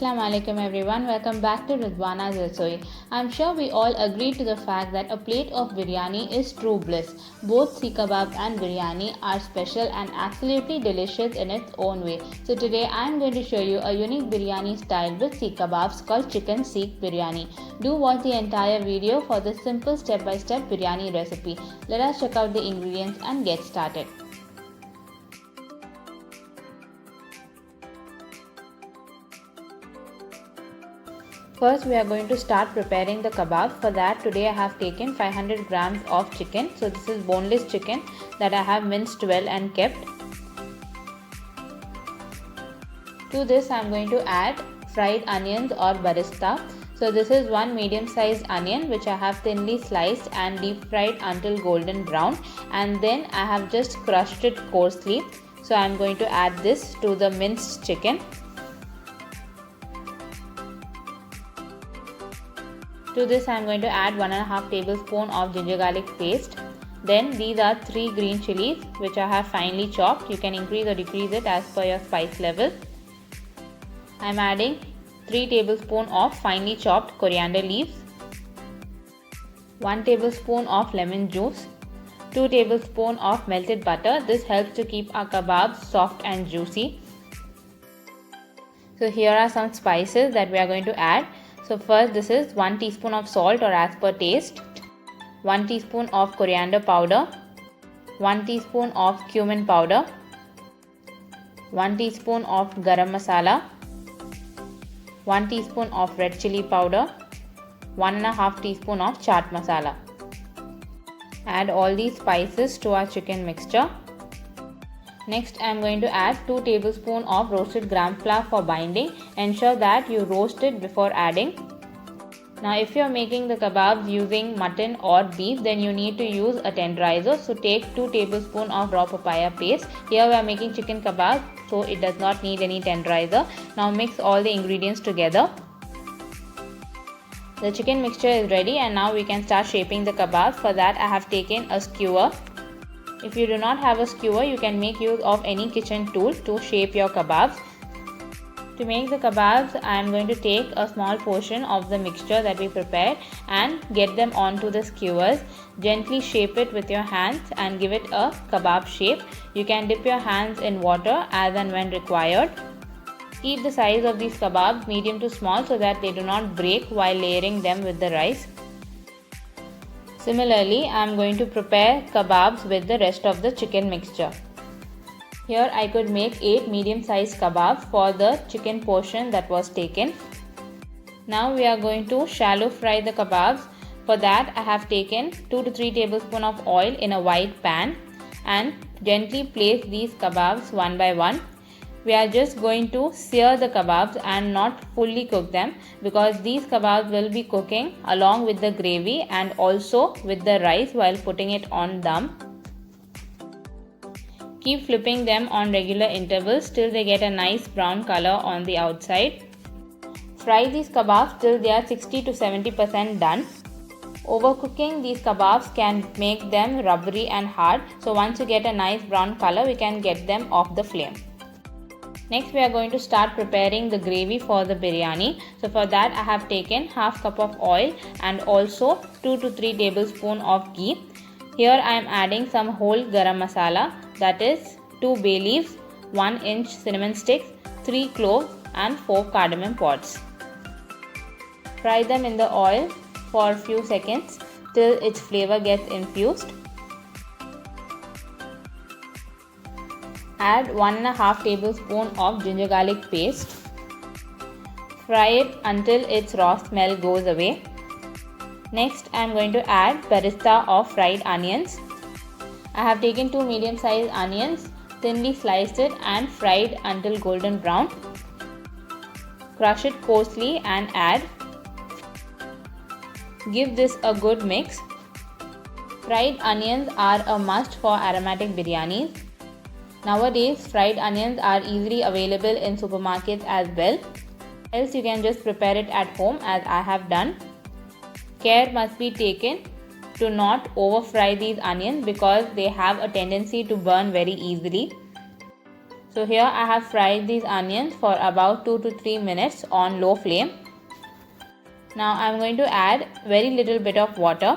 Assalamu alaikum everyone, welcome back to Ridwana's Rasoi. I'm sure we all agree to the fact that a plate of biryani is true bliss. Both seekh kebab and biryani are special and absolutely delicious in its own way. So today I'm going to show you a unique biryani style with seekh kebabs called chicken seekh biryani. Do watch the entire video for this simple step-by-step biryani recipe. Let us check out the ingredients and get started. First, we are going to start preparing the kebab. For that, today I have taken 500 grams of chicken. So this is boneless chicken that I have minced well and kept. To this, I am going to add fried onions or barista. So this is one medium-sized onion which I have thinly sliced and deep fried until golden brown. And then I have just crushed it coarsely. So I am going to add this to the minced chicken. To this, I am going to add 1.5 tablespoon of ginger garlic paste. Then these are 3 green chilies which I have finely chopped. You can increase or decrease it as per your spice level. I am adding 3 tablespoons of finely chopped coriander leaves, 1 tablespoon of lemon juice, 2 tablespoons of melted butter. This helps to keep our kebabs soft and juicy. So here are some spices that we are going to add. So first, this is 1 teaspoon of salt or as per taste, 1 teaspoon of coriander powder, 1 teaspoon of cumin powder, 1 teaspoon of garam masala, 1 teaspoon of red chili powder, 1.5 teaspoon of chaat masala. Add all these spices to our chicken mixture. Next, I am going to add 2 tablespoons of roasted gram flour for binding. Ensure that you roast it before adding. Now, if you are making the kebabs using mutton or beef, then you need to use a tenderizer. So take 2 tablespoons of raw papaya paste. Here we are making chicken kebabs, so it does not need any tenderizer. Now mix all the ingredients together. The chicken mixture is ready and now we can start shaping the kebabs. For that, I have taken a skewer. If you do not have a skewer, you can make use of any kitchen tool to shape your kebabs. To make the kebabs, I am going to take a small portion of the mixture that we prepared and get them onto the skewers. Gently shape it with your hands and give it a kebab shape. You can dip your hands in water as and when required. Keep the size of these kebabs medium to small so that they do not break while layering them with the rice. Similarly, I am going to prepare kebabs with the rest of the chicken mixture. Here I could make 8 medium-sized kebabs for the chicken portion that was taken. Now we are going to shallow fry the kebabs. For that, I have taken 2 to 3 tablespoons of oil in a wide pan and gently place these kebabs one by one. We are just going to sear the kebabs and not fully cook them because these kebabs will be cooking along with the gravy and also with the rice while putting it on dum. Keep flipping them on regular intervals till they get a nice brown color on the outside. Fry these kebabs till they are 60 to 70% done. Overcooking these kebabs can make them rubbery and hard. So once you get a nice brown color, we can get them off the flame. Next, we are going to start preparing the gravy for the biryani. So for that, I have taken half cup of oil and also 2 to 3 tablespoons of ghee. Here I am adding some whole garam masala, that is 2 bay leaves, 1 inch cinnamon sticks, 3 cloves and 4 cardamom pods. Fry them in the oil for a few seconds till its flavor gets infused. Add 1.5 tablespoon of ginger garlic paste. Fry it until its raw smell goes away. Next, I am going to add barista of fried onions. I have taken 2 medium-sized onions, thinly sliced it and fried until golden brown. Crush it coarsely and add. Give this a good mix. Fried onions are a must for aromatic biryanis. Nowadays, fried onions are easily available in supermarkets as well. Else you can just prepare it at home as I have done. Care must be taken to not over fry these onions because they have a tendency to burn very easily. So here I have fried these onions for about 2 to 3 minutes on low flame. Now I am going to add very little bit of water.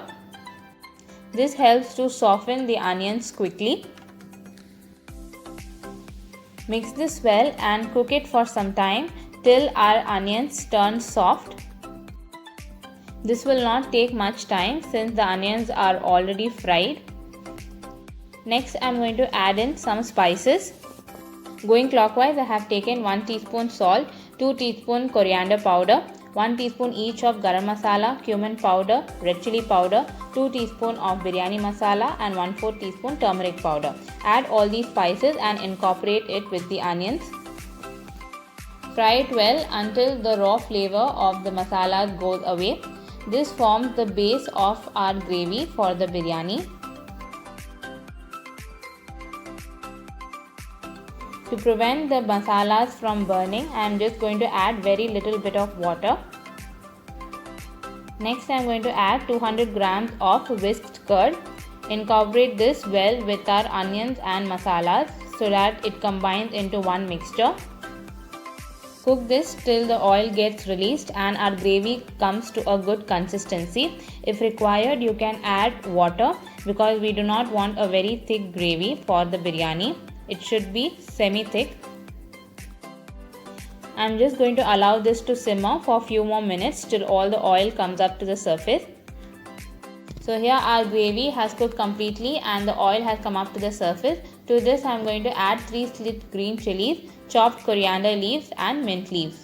This helps to soften the onions quickly. Mix this well and cook it for some time till our onions turn soft. This will not take much time since the onions are already fried. Next I am going to add in some spices. Going clockwise, I have taken 1 teaspoon salt, 2 teaspoon coriander powder, 1 teaspoon each of garam masala, cumin powder, red chili powder, 2 teaspoon of biryani masala and 1/4 teaspoon turmeric powder. Add all these spices and incorporate it with the onions. Fry it well until the raw flavor of the masala goes away. This forms the base of our gravy for the biryani. To prevent the masalas from burning, I am just going to add very little bit of water. Next I am going to add 200 grams of whisked curd. Incorporate this well with our onions and masalas so that it combines into one mixture. Cook this till the oil gets released and our gravy comes to a good consistency. If required, you can add water because we do not want a very thick gravy for the biryani. It should be semi-thick. I am just going to allow this to simmer for a few more minutes till all the oil comes up to the surface. So here our gravy has cooked completely and the oil has come up to the surface. To this I am going to add 3 sliced green chilies, chopped coriander leaves and mint leaves.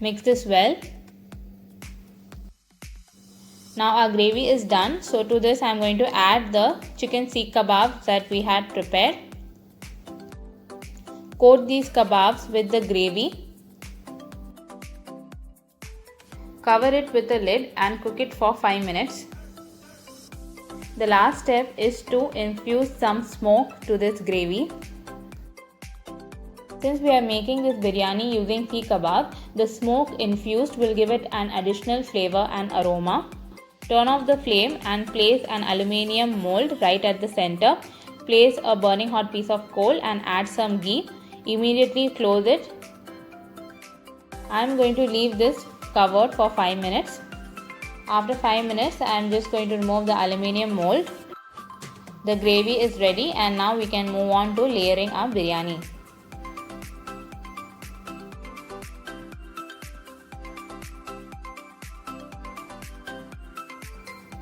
Mix this well. Now our gravy is done. So to this I am going to add the chicken seekh kebabs that we had prepared. Coat these kebabs with the gravy. Cover it with a lid and cook it for 5 minutes. The last step is to infuse some smoke to this gravy. Since we are making this biryani using seekh kebab, the smoke infused will give it an additional flavor and aroma. Turn off the flame and place an aluminium mold right at the center. Place a burning hot piece of coal and add some ghee. Immediately close it. I am going to leave this covered for 5 minutes. After 5 minutes, I am just going to remove the aluminium mold. The gravy is ready and now we can move on to layering our biryani.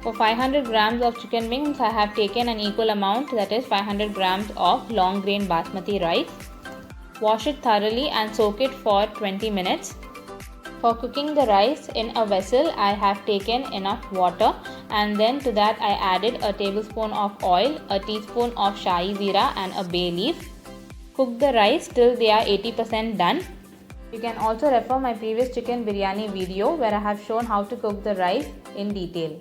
For 500 grams of chicken wings, I have taken an equal amount, that is 500 grams of long grain basmati rice. Wash it thoroughly and soak it for 20 minutes. For cooking the rice in a vessel, I have taken enough water and then to that I added a tablespoon of oil, a teaspoon of shahi zeera and a bay leaf. Cook the rice till they are 80% done. You can also refer my previous chicken biryani video where I have shown how to cook the rice in detail.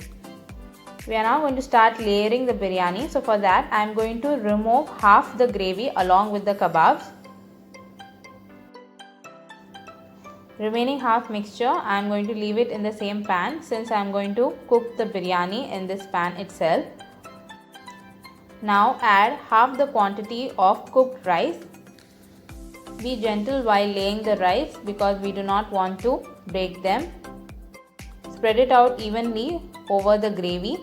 We are now going to start layering the biryani. So for that I am going to remove half the gravy along with the kebabs. Remaining half mixture I am going to leave it in the same pan since I am going to cook the biryani in this pan itself. Now add half the quantity of cooked rice. Be gentle while laying the rice because we do not want to break them. Spread it out evenly over the gravy.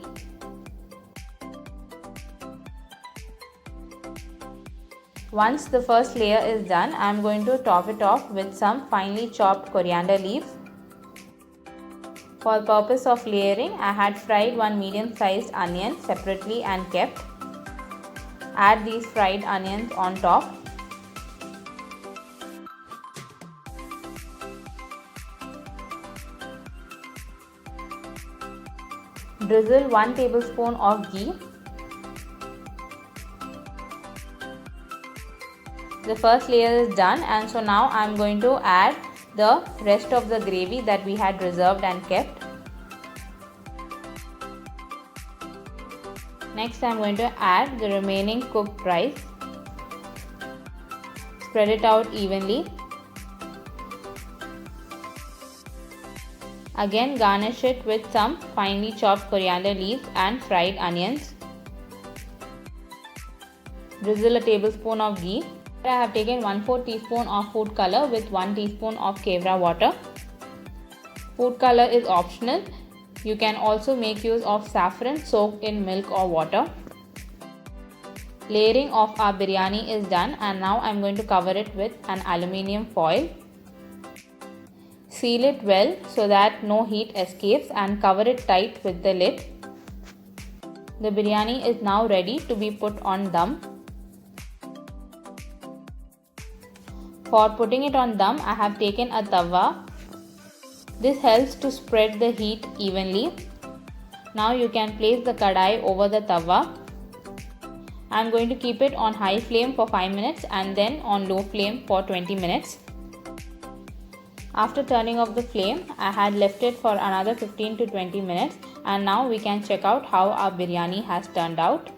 Once the first layer is done, I am going to top it off with some finely chopped coriander leaves. For the purpose of layering, I had fried one medium-sized onion separately and kept. Add these fried onions on top. Drizzle 1 tablespoon of ghee. The first layer is done and so now I am going to add the rest of the gravy that we had reserved and kept. Next I am going to add the remaining cooked rice. Spread it out evenly. Again, garnish it with some finely chopped coriander leaves and fried onions. Drizzle a tablespoon of ghee. I have taken 1/4 teaspoon of food color with 1 teaspoon of kevra water. Food color is optional. You can also make use of saffron soaked in milk or water. Layering of our biryani is done, and now I am going to cover it with an aluminium foil. Seal it well so that no heat escapes and cover it tight with the lid. The biryani is now ready to be put on dum. For putting it on dum, I have taken a tawa. This helps to spread the heat evenly. Now you can place the kadai over the tawa. I am going to keep it on high flame for 5 minutes and then on low flame for 20 minutes. After turning off the flame, I had left it for another 15 to 20 minutes, and now we can check out how our biryani has turned out.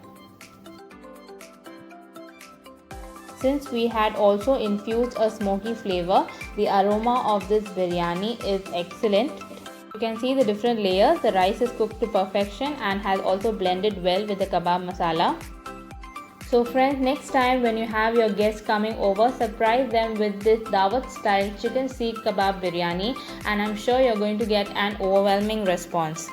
Since we had also infused a smoky flavor, the aroma of this biryani is excellent. You can see the different layers. The rice is cooked to perfection and has also blended well with the kebab masala. So friends, next time when you have your guests coming over, surprise them with this Dawat style chicken seekh kebab biryani, and I'm sure you're going to get an overwhelming response.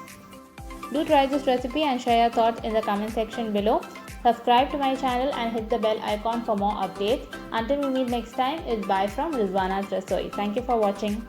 Do try this recipe and share your thoughts in the comment section below. Subscribe to my channel and hit the bell icon for more updates. Until we meet next time, it's bye from Rizwana's Rasoi. Thank you for watching.